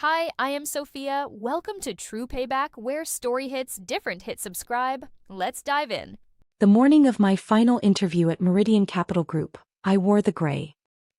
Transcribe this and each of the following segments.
Hi, I am Sophia. Welcome to True Payback, where story hits different. Hit subscribe. Let's dive in. The morning of my final interview at Meridian Capital Group, I wore the gray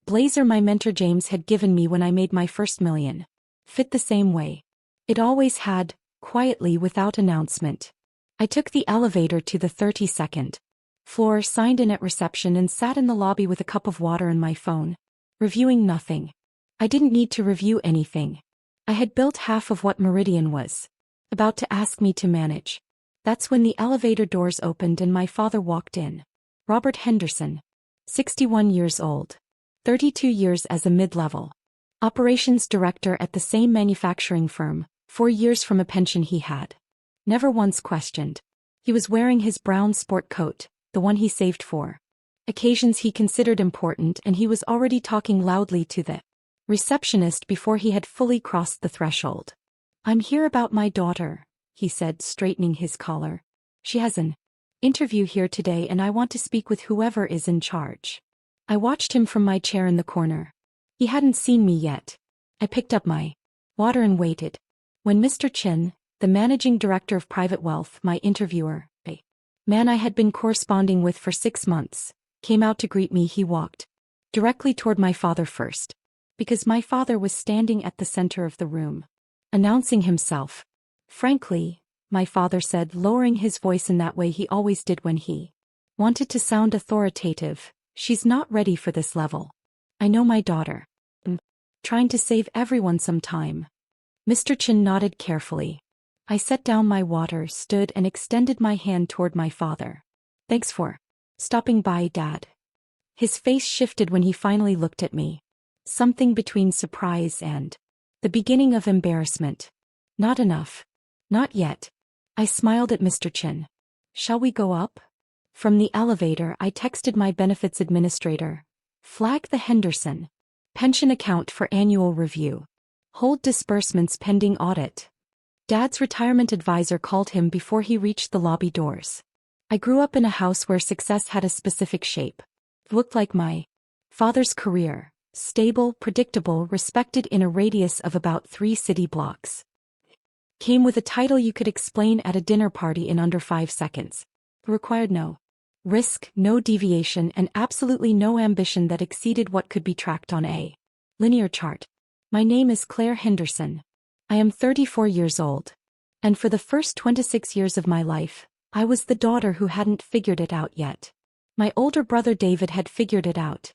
blazer my mentor James had given me when I made my first million. Fit the same way. It always had, quietly without announcement. I took the elevator to the 32nd floor, signed in at reception, and sat in the lobby with a cup of water and my phone, reviewing nothing. I didn't need to review anything. I had built half of what Meridian was about to ask me to manage. That's when the elevator doors opened and my father walked in. Robert Henderson. 61 years old. 32 years as a mid-level operations director at the same manufacturing firm, 4 years from a pension he had never once questioned. He was wearing his brown sport coat, the one he saved for occasions he considered important, and he was already talking loudly to the receptionist before he had fully crossed the threshold. "I'm here about my daughter," he said, straightening his collar. "She has an interview here today and I want to speak with whoever is in charge." I watched him from my chair in the corner. He hadn't seen me yet. I picked up my water and waited. When Mr. Chin, the managing director of Private Wealth, my interviewer, a man I had been corresponding with for 6 months, came out to greet me, he walked directly toward my father first, because my father was standing at the center of the room, announcing himself. "Frankly," my father said, lowering his voice in that way he always did when he wanted to sound authoritative, "she's not ready for this level. I know my daughter. I'm trying to save everyone some time." Mr. Chin nodded carefully. I set down my water, stood, and extended my hand toward my father. "Thanks for stopping by, Dad." His face shifted when he finally looked at me. Something between surprise and the beginning of embarrassment. "Not enough. Not yet." I smiled at Mr. Chin. "Shall we go up?" From the elevator, I texted my benefits administrator. "Flag the Henderson pension account for annual review. Hold disbursements pending audit." Dad's retirement advisor called him before he reached the lobby doors. I grew up in a house where success had a specific shape. It looked like my father's career. Stable, predictable, respected in a radius of about 3 city blocks. Came with a title you could explain at a dinner party in under 5 seconds. Required no risk, no deviation, and absolutely no ambition that exceeded what could be tracked on a linear chart. My name is Claire Henderson. I am 34 years old. And for the first 26 years of my life, I was the daughter who hadn't figured it out yet. My older brother David had figured it out.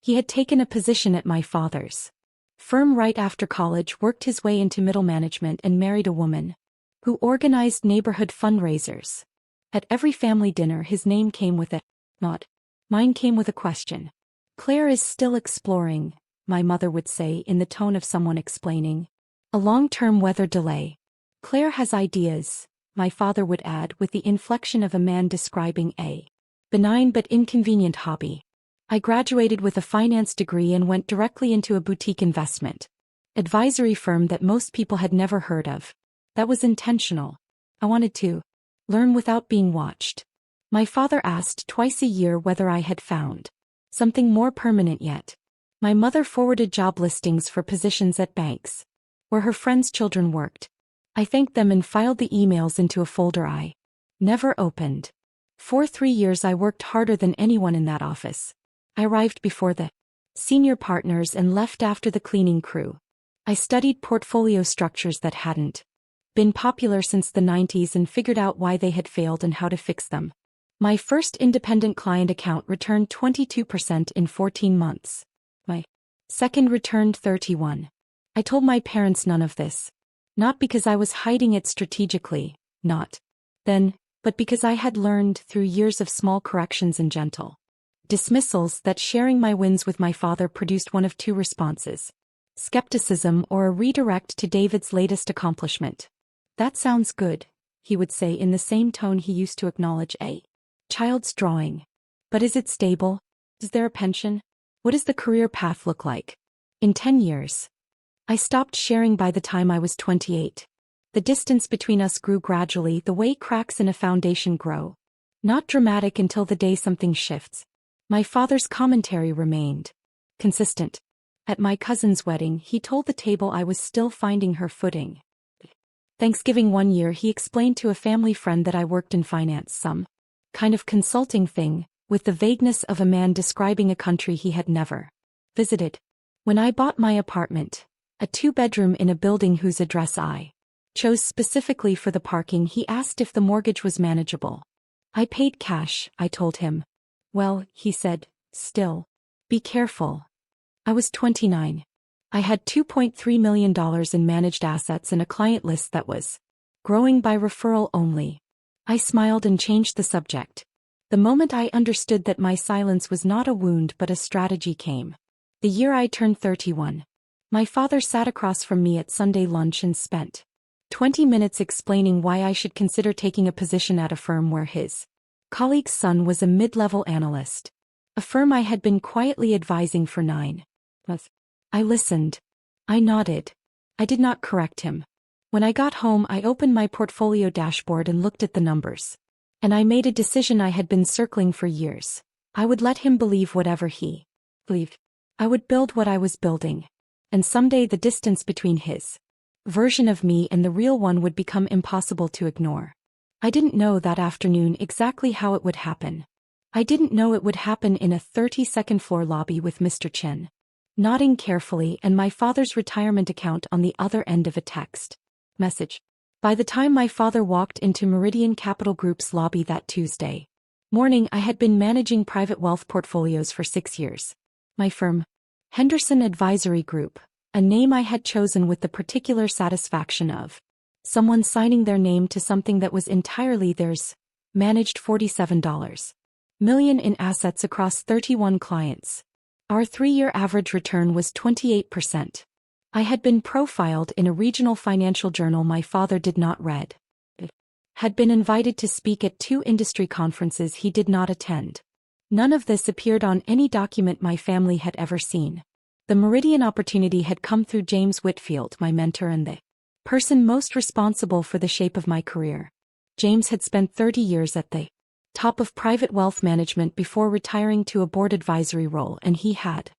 He had taken a position at my father's firm right after college, worked his way into middle management, and married a woman who organized neighborhood fundraisers. At every family dinner his name came with a nod. Mine came with a question. "Claire is still exploring," my mother would say in the tone of someone explaining a long-term weather delay. "Claire has ideas," my father would add with the inflection of a man describing a benign but inconvenient hobby. I graduated with a finance degree and went directly into a boutique investment advisory firm that most people had never heard of. That was intentional. I wanted to learn without being watched. My father asked twice a year whether I had found something more permanent yet. My mother forwarded job listings for positions at banks where her friends' children worked. I thanked them and filed the emails into a folder I never opened. For 3 years I worked harder than anyone in that office. I arrived before the senior partners and left after the cleaning crew. I studied portfolio structures that hadn't been popular since the 90s and figured out why they had failed and how to fix them. My first independent client account returned 22% in 14 months. My second returned 31%. I told my parents none of this. Not because I was hiding it strategically, not then, but because I had learned through years of small corrections and gentle dismissals that sharing my wins with my father produced one of 2 responses: skepticism or a redirect to David's latest accomplishment. "That sounds good," he would say in the same tone he used to acknowledge a child's drawing. "But is it stable? Is there a pension? What does the career path look like in 10 years? I stopped sharing by the time I was 28. The distance between us grew gradually, the way cracks in a foundation grow. Not dramatic until the day something shifts. My father's commentary remained consistent. At my cousin's wedding, he told the table I was still finding her footing. Thanksgiving one year, he explained to a family friend that I worked in finance, some kind of consulting thing, with the vagueness of a man describing a country he had never visited. When I bought my apartment, a 2-bedroom in a building whose address I chose specifically for the parking, he asked if the mortgage was manageable. I paid cash, I told him. Well, he said, still, be careful. I was 29. I had $2.3 million in managed assets and a client list that was growing by referral only. I smiled and changed the subject. The moment I understood that my silence was not a wound but a strategy came. The year I turned 31. My father sat across from me at Sunday lunch and spent 20 minutes explaining why I should consider taking a position at a firm where his colleague's son was a mid-level analyst, a firm I had been quietly advising for 9 months. I listened. I nodded. I did not correct him. When I got home, I opened my portfolio dashboard and looked at the numbers. And I made a decision I had been circling for years. I would let him believe whatever he believed. I would build what I was building. And someday the distance between his version of me and the real one would become impossible to ignore. I didn't know that afternoon exactly how it would happen. I didn't know it would happen in a 32nd floor lobby with Mr. Chin nodding carefully and my father's retirement account on the other end of a text message. By the time my father walked into Meridian Capital Group's lobby that Tuesday morning, I had been managing private wealth portfolios for 6 years. My firm, Henderson Advisory Group, a name I had chosen with the particular satisfaction of someone signing their name to something that was entirely theirs, managed $47 million in assets across 31 clients. Our 3-year average return was 28%. I had been profiled in a regional financial journal my father did not read. Had been invited to speak at 2 industry conferences he did not attend. None of this appeared on any document my family had ever seen. The Meridian opportunity had come through James Whitfield, my mentor and the person most responsible for the shape of my career. James had spent 30 years at the top of private wealth management before retiring to a board advisory role, and he had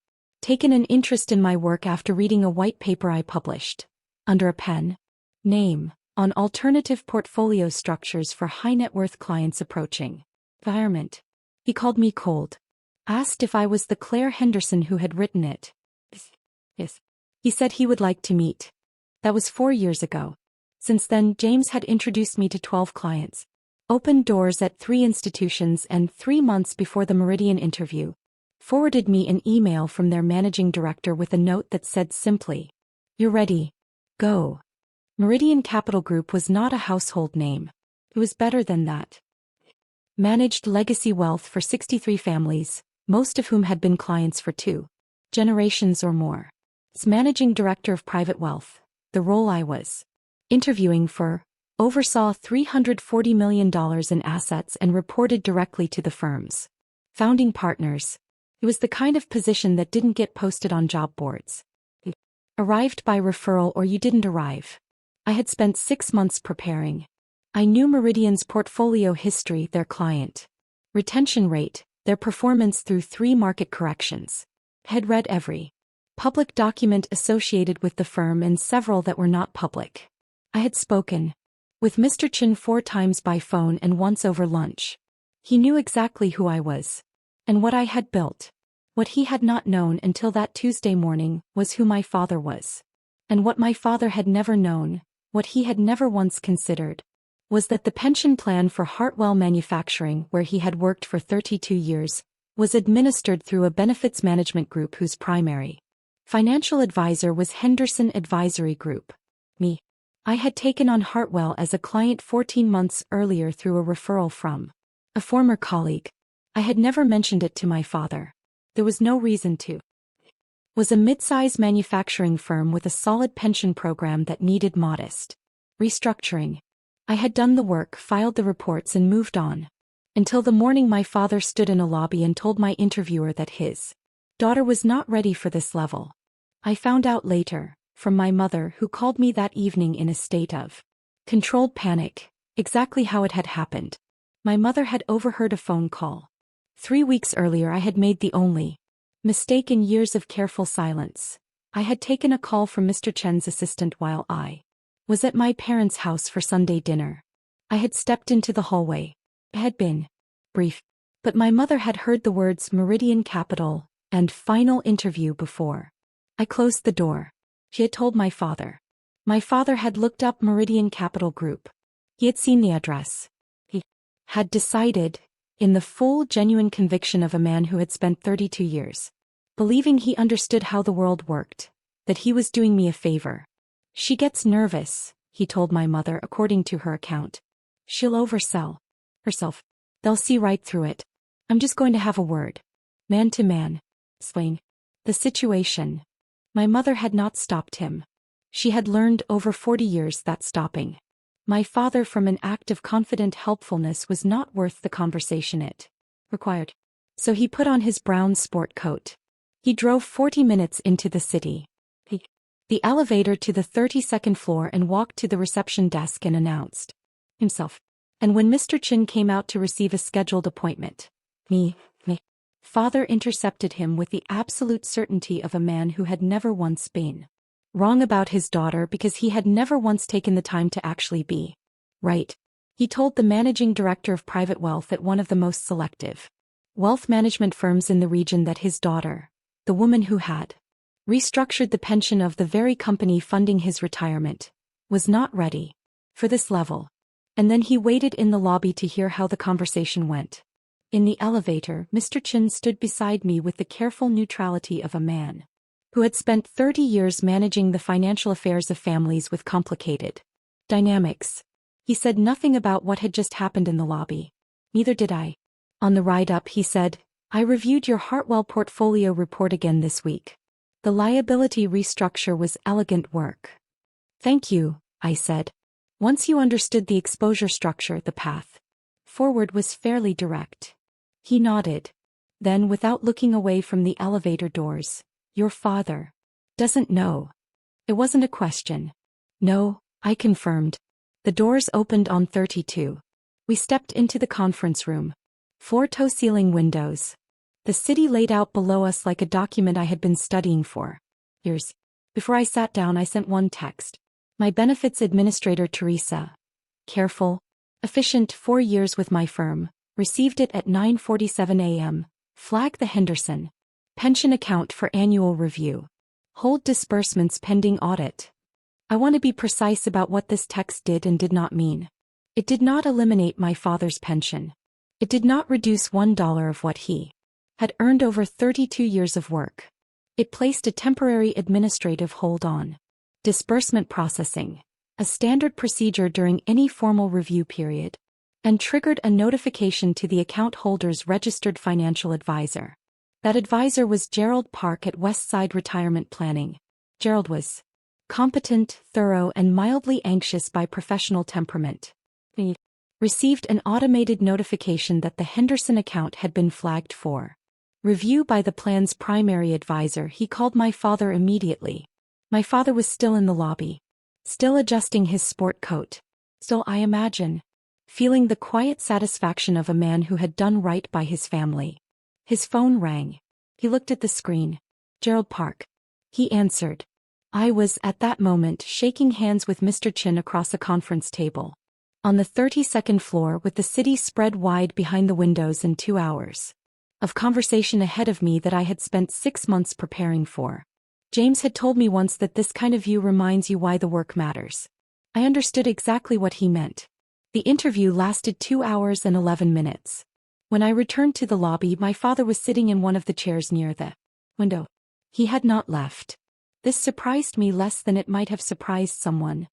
taken an interest in my work after reading a white paper I published, under a pen name, on alternative portfolio structures for high-net-worth clients approaching retirement. He called me cold. Asked if I was the Claire Henderson who had written it. Yes. He said he would like to meet. That was 4 years ago. Since then, James had introduced me to 12 clients, opened doors at 3 institutions, and 3 months before the Meridian interview, forwarded me an email from their managing director with a note that said simply, "You're ready. Go." Meridian Capital Group was not a household name. It was better than that. Managed legacy wealth for 63 families, most of whom had been clients for 2 generations or more. As managing director of private wealth, the role I was interviewing for, oversaw $340 million in assets and reported directly to the firm's founding partners. It was the kind of position that didn't get posted on job boards. It arrived by referral or you didn't arrive. I had spent 6 months preparing. I knew Meridian's portfolio history, their client retention rate, their performance through 3 market corrections. Had read every public document associated with the firm and several that were not public. I had spoken with Mr. Chin 4 times by phone and once over lunch. He knew exactly who I was and what I had built. What he had not known until that Tuesday morning was who my father was. And what my father had never known, what he had never once considered, was that the pension plan for Hartwell Manufacturing, where he had worked for 32 years, was administered through a benefits management group whose primary financial advisor was Henderson Advisory Group. Me. I had taken on Hartwell as a client 14 months earlier through a referral from a former colleague. I had never mentioned it to my father. There was no reason to. Was a mid-size manufacturing firm with a solid pension program that needed modest restructuring. I had done the work, filed the reports, and moved on. Until the morning my father stood in a lobby and told my interviewer that his daughter was not ready for this level. I found out later, from my mother, who called me that evening in a state of controlled panic, exactly how it had happened. My mother had overheard a phone call. 3 weeks earlier I had made the only Mistake in years of careful silence. I had taken a call from Mr. Chen's assistant while I was at my parents' house for Sunday dinner. I had stepped into the hallway. It had been brief, but my mother had heard the words Meridian Capital and final interview before I closed the door. She had told my father. My father had looked up Meridian Capital Group. He had seen the address. He had decided, in the full genuine conviction of a man who had spent 32 years, believing he understood how the world worked, that he was doing me a favor. She gets nervous, he told my mother according to her account. She'll oversell herself. They'll see right through it. I'm just going to have a word. Man to man. Explain the situation. My mother had not stopped him. She had learned over 40 years that stopping my father from an act of confident helpfulness was not worth the conversation it required. So he put on his brown sport coat. He drove 40 minutes into the city. The elevator to the 32nd floor and walked to the reception desk and announced himself. And when Mr. Chin came out to receive a scheduled appointment, me, father intercepted him with the absolute certainty of a man who had never once been wrong about his daughter because he had never once taken the time to actually be right. He told the managing director of private wealth at one of the most selective wealth management firms in the region that his daughter, the woman who had restructured the pension of the very company funding his retirement, was not ready for this level. And then he waited in the lobby to hear how the conversation went. In the elevator, Mr. Chin stood beside me with the careful neutrality of a man who had spent 30 years managing the financial affairs of families with complicated dynamics. He said nothing about what had just happened in the lobby. Neither did I. On the ride up, he said, I reviewed your Hartwell portfolio report again this week. The liability restructure was elegant work. Thank you, I said. Once you understood the exposure structure, the path forward was fairly direct. He nodded. Then, without looking away from the elevator doors, your father doesn't know. It wasn't a question. No, I confirmed. The doors opened on 32. We stepped into the conference room. Floor-to-ceiling windows. The city laid out below us like a document I had been studying for years. Before I sat down, I sent one text. My benefits administrator Teresa, careful, efficient, 4 years with my firm, received it at 9:47 a.m. Flag the Henderson pension account for annual review. Hold disbursements pending audit. I want to be precise about what this text did and did not mean. It did not eliminate my father's pension. It did not reduce $1 of what he had earned over 32 years of work. It placed a temporary administrative hold on disbursement processing, a standard procedure during any formal review period, and triggered a notification to the account holder's registered financial advisor. That advisor was Gerald Park at Westside Retirement Planning. Gerald was competent, thorough, and mildly anxious by professional temperament. He received an automated notification that the Henderson account had been flagged for review by the plan's primary advisor. He called my father immediately. My father was still in the lobby, still adjusting his sport coat. Still, I imagine, feeling the quiet satisfaction of a man who had done right by his family. His phone rang. He looked at the screen. Gerald Park. He answered. I was, at that moment, shaking hands with Mr. Chin across a conference table on the 32nd floor with the city spread wide behind the windows and 2 hours of conversation ahead of me that I had spent 6 months preparing for. James had told me once that this kind of view reminds you why the work matters. I understood exactly what he meant. The interview lasted 2 hours and 11 minutes. When I returned to the lobby, my father was sitting in one of the chairs near the window. He had not left. This surprised me less than it might have surprised someone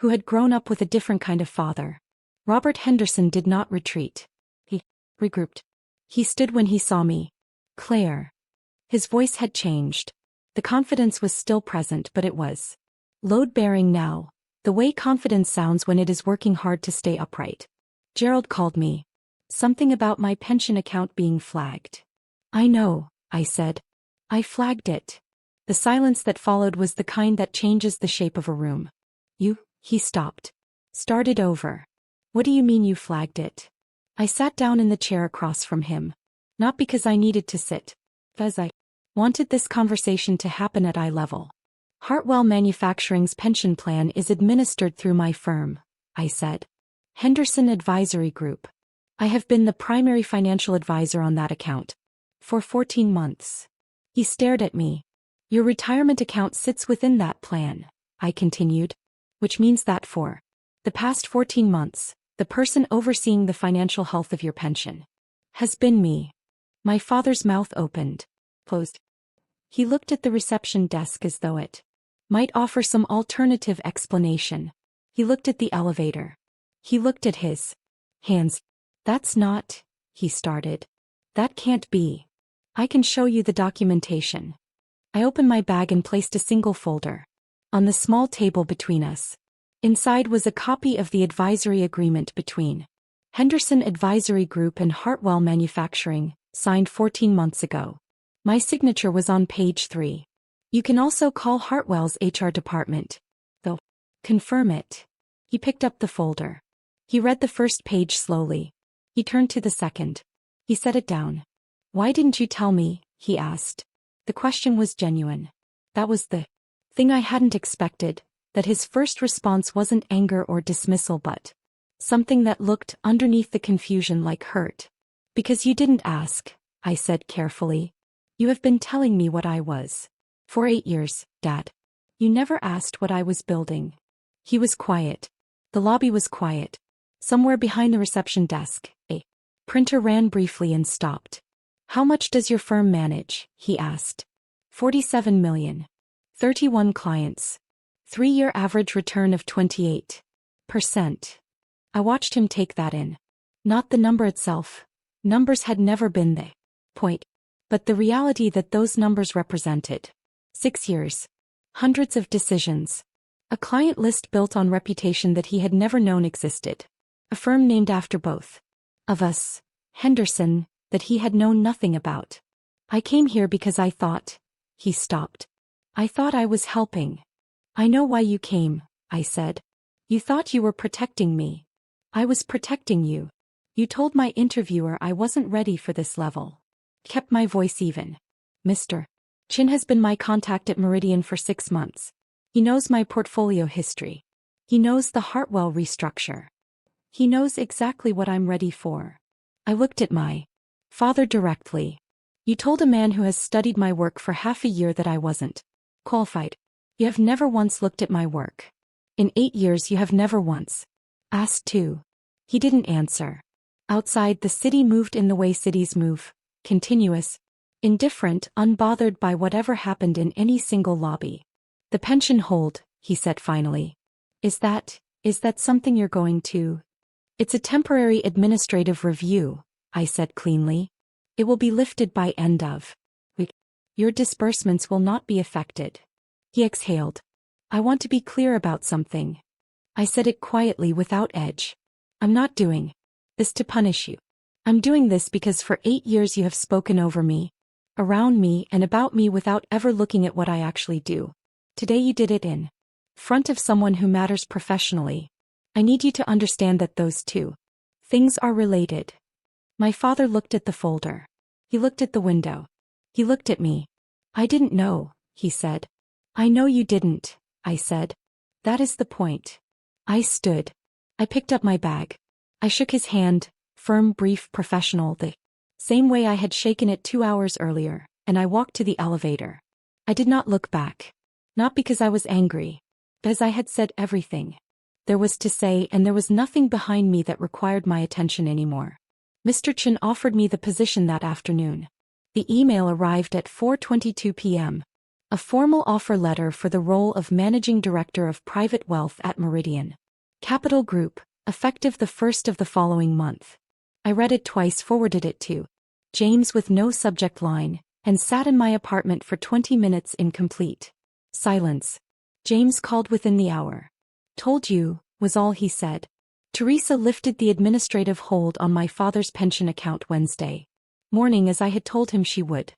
who had grown up with a different kind of father. Robert Henderson did not retreat. He regrouped. He stood when he saw me. Claire. His voice had changed. The confidence was still present, but it was load-bearing now, the way confidence sounds when it is working hard to stay upright. Gerald called me. Something about my pension account being flagged. I know, I said. I flagged it. The silence that followed was the kind that changes the shape of a room. He stopped. Started over. What do you mean you flagged it? I sat down in the chair across from him. Not because I needed to sit. Because I Wanted this conversation to happen at eye level. Hartwell Manufacturing's pension plan is administered through my firm, I said. Henderson Advisory Group. I have been the primary financial advisor on that account. For 14 months. He stared at me. Your retirement account sits within that plan, I continued. Which means that for the past 14 months, the person overseeing the financial health of your pension has been me. My father's mouth opened, closed. He looked at the reception desk as though it might offer some alternative explanation. He looked at the elevator. He looked at his hands. That's not, he started. That can't be. I can show you the documentation. I opened my bag and placed a single folder on the small table between us. Inside was a copy of the advisory agreement between Henderson Advisory Group and Hartwell Manufacturing, signed 14 months ago. My signature was on page 3. You can also call Hartwell's HR department, though. Confirm it. He picked up the folder. He read the first page slowly. He turned to the second. He set it down. Why didn't you tell me? He asked. The question was genuine. That was the thing I hadn't expected, that his first response wasn't anger or dismissal but something that looked underneath the confusion like hurt. Because you didn't ask, I said carefully. You have been telling me what I was. For 8 years, Dad. You never asked what I was building. He was quiet. The lobby was quiet. Somewhere behind the reception desk, a printer ran briefly and stopped. How much does your firm manage? He asked. 47 million. 31 clients. 3-year average return of 28%. I watched him take that in. Not the number itself. Numbers had never been the point. But the reality that those numbers represented. 6 years. Hundreds of decisions. A client list built on reputation that he had never known existed. A firm named after both of us, Henderson, that he had known nothing about. I came here because I thought. He stopped. I thought I was helping. I know why you came, I said. You thought you were protecting me. I was protecting you. You told my interviewer I wasn't ready for this level. Kept my voice even. Mr. Chin has been my contact at Meridian for 6 months. He knows my portfolio history. He knows the Hartwell restructure. He knows exactly what I'm ready for. I looked at my father directly. You told a man who has studied my work for half a year that I wasn't qualified. You have never once looked at my work. In 8 years you have never once asked to. He didn't answer. Outside, the city moved in the way cities move. Continuous, indifferent, unbothered by whatever happened in any single lobby. The pension hold, he said finally. Is that something you're going to? It's a temporary administrative review, I said cleanly. It will be lifted by end of week. Your disbursements will not be affected. He exhaled. I want to be clear about something. I said it quietly without edge. I'm not doing this to punish you. I'm doing this because for 8 years you have spoken over me, around me and about me without ever looking at what I actually do. Today you did it in front of someone who matters professionally. I need you to understand that those two things are related. My father looked at the folder. He looked at the window. He looked at me. I didn't know, he said. I know you didn't, I said. That is the point. I stood. I picked up my bag. I shook his hand, firm, brief, professional, the same way I had shaken it 2 hours earlier, and I walked to the elevator. I did not look back. Not because I was angry, but as I had said everything there was to say, and there was nothing behind me that required my attention anymore. Mr. Chin offered me the position that afternoon. The email arrived at 4:22 p.m. A formal offer letter for the role of Managing Director of Private Wealth at Meridian Capital Group, effective the 1st of the following month. I read it twice, forwarded it to James with no subject line, and sat in my apartment for 20 minutes in complete silence. James called within the hour. Told you, was all he said. Teresa lifted the administrative hold on my father's pension account Wednesday morning as I had told him she would.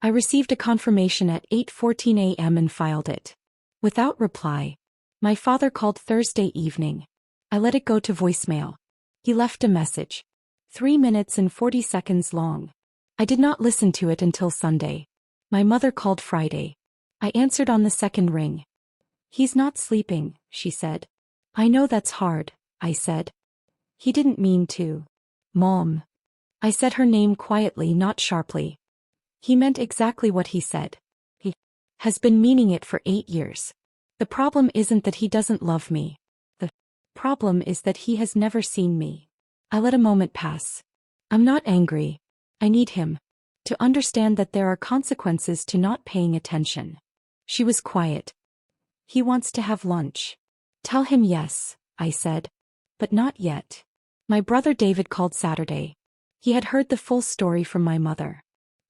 I received a confirmation at 8:14 a.m. and filed it. Without reply. My father called Thursday evening. I let it go to voicemail. He left a message. 3 minutes and 40 seconds long. I did not listen to it until Sunday. My mother called Friday. I answered on the second ring. He's not sleeping, she said. I know that's hard, I said. He didn't mean to. Mom. I said her name quietly, not sharply. He meant exactly what he said. He has been meaning it for 8 years. The problem isn't that he doesn't love me. The problem is that he has never seen me. I let a moment pass. I'm not angry. I need him to understand that there are consequences to not paying attention. She was quiet. He wants to have lunch. Tell him yes, I said. But not yet. My brother David called Saturday. He had heard the full story from my mother.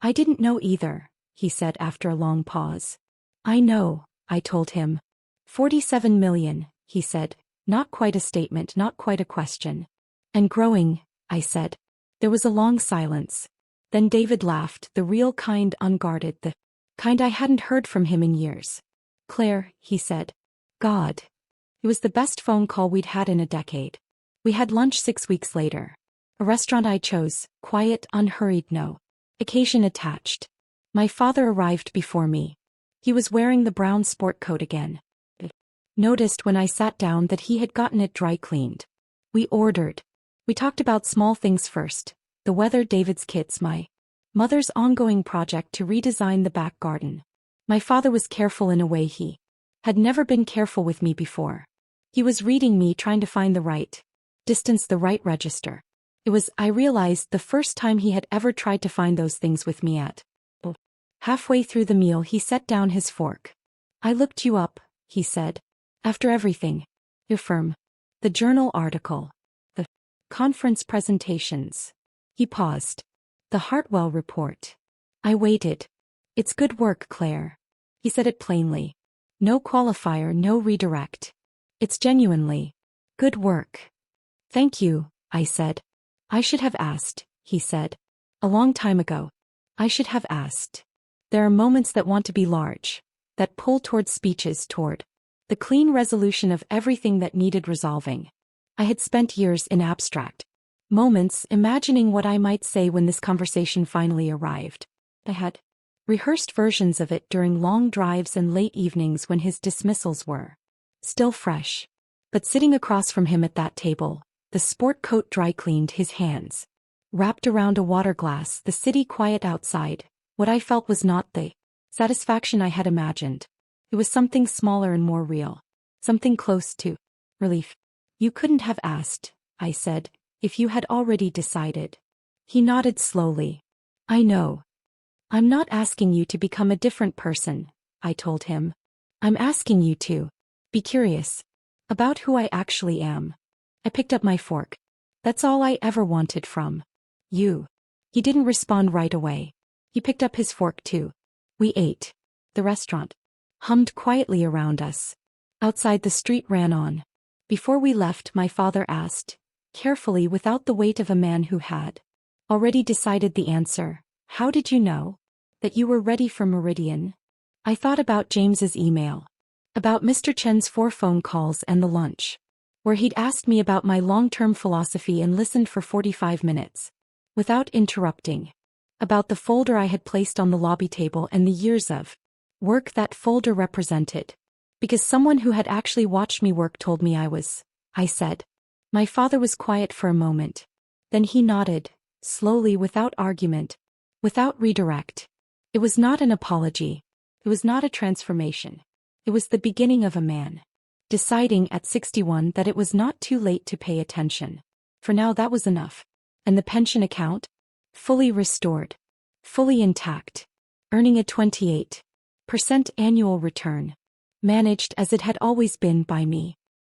I didn't know either, he said after a long pause. I know, I told him. 47 million, he said. Not quite a statement, not quite a question. And growing, I said. There was a long silence. Then David laughed, the real kind, unguarded, the kind I hadn't heard from him in years. Claire, he said. God. It was the best phone call we'd had in a decade. We had lunch 6 weeks later. A restaurant I chose, quiet, unhurried, no occasion attached. My father arrived before me. He was wearing the brown sport coat again. Noticed when I sat down that he had gotten it dry cleaned. We ordered. We talked about small things first. The weather, David's kits, my mother's ongoing project to redesign the back garden. My father was careful in a way he had never been careful with me before. He was reading me, trying to find the right distance, the right register. It was, I realized, the first time he had ever tried to find those things with me at. Halfway through the meal he set down his fork. I looked you up, he said. After everything. Your firm. The journal article. The conference presentations. He paused. The Hartwell report. I waited. It's good work, Claire. He said it plainly. No qualifier, no redirect. It's genuinely good work. Thank you, I said. I should have asked, he said. A long time ago. I should have asked. There are moments that want to be large, that pull toward speeches, toward the clean resolution of everything that needed resolving. I had spent years in abstract moments imagining what I might say when this conversation finally arrived. I had rehearsed versions of it during long drives and late evenings when his dismissals were still fresh. But sitting across from him at that table, the sport coat dry cleaned, his hands wrapped around a water glass, the city quiet outside, what I felt was not the satisfaction I had imagined. It was something smaller and more real. Something close to relief. You couldn't have asked, I said, if you had already decided. He nodded slowly. I know. I'm not asking you to become a different person, I told him. I'm asking you to be curious about who I actually am. I picked up my fork. That's all I ever wanted from you. He didn't respond right away. He picked up his fork too. We ate. The restaurant hummed quietly around us. Outside, the street ran on. Before we left, my father asked, carefully, without the weight of a man who had already decided the answer, how did you know that you were ready for Meridian? I thought about James's email, about Mr. Chen's 4 phone calls and the lunch, where he'd asked me about my long-term philosophy and listened for 45 minutes, without interrupting, about the folder I had placed on the lobby table and the years of work that folder represented. Because someone who had actually watched me work told me I said. My father was quiet for a moment. Then he nodded, slowly, without argument, without redirect. It was not an apology. It was not a transformation. It was the beginning of a man deciding at 61 that it was not too late to pay attention. For now, that was enough. And the pension account? Fully restored. Fully intact. Earning a 28% annual return. Managed as it had always been by me.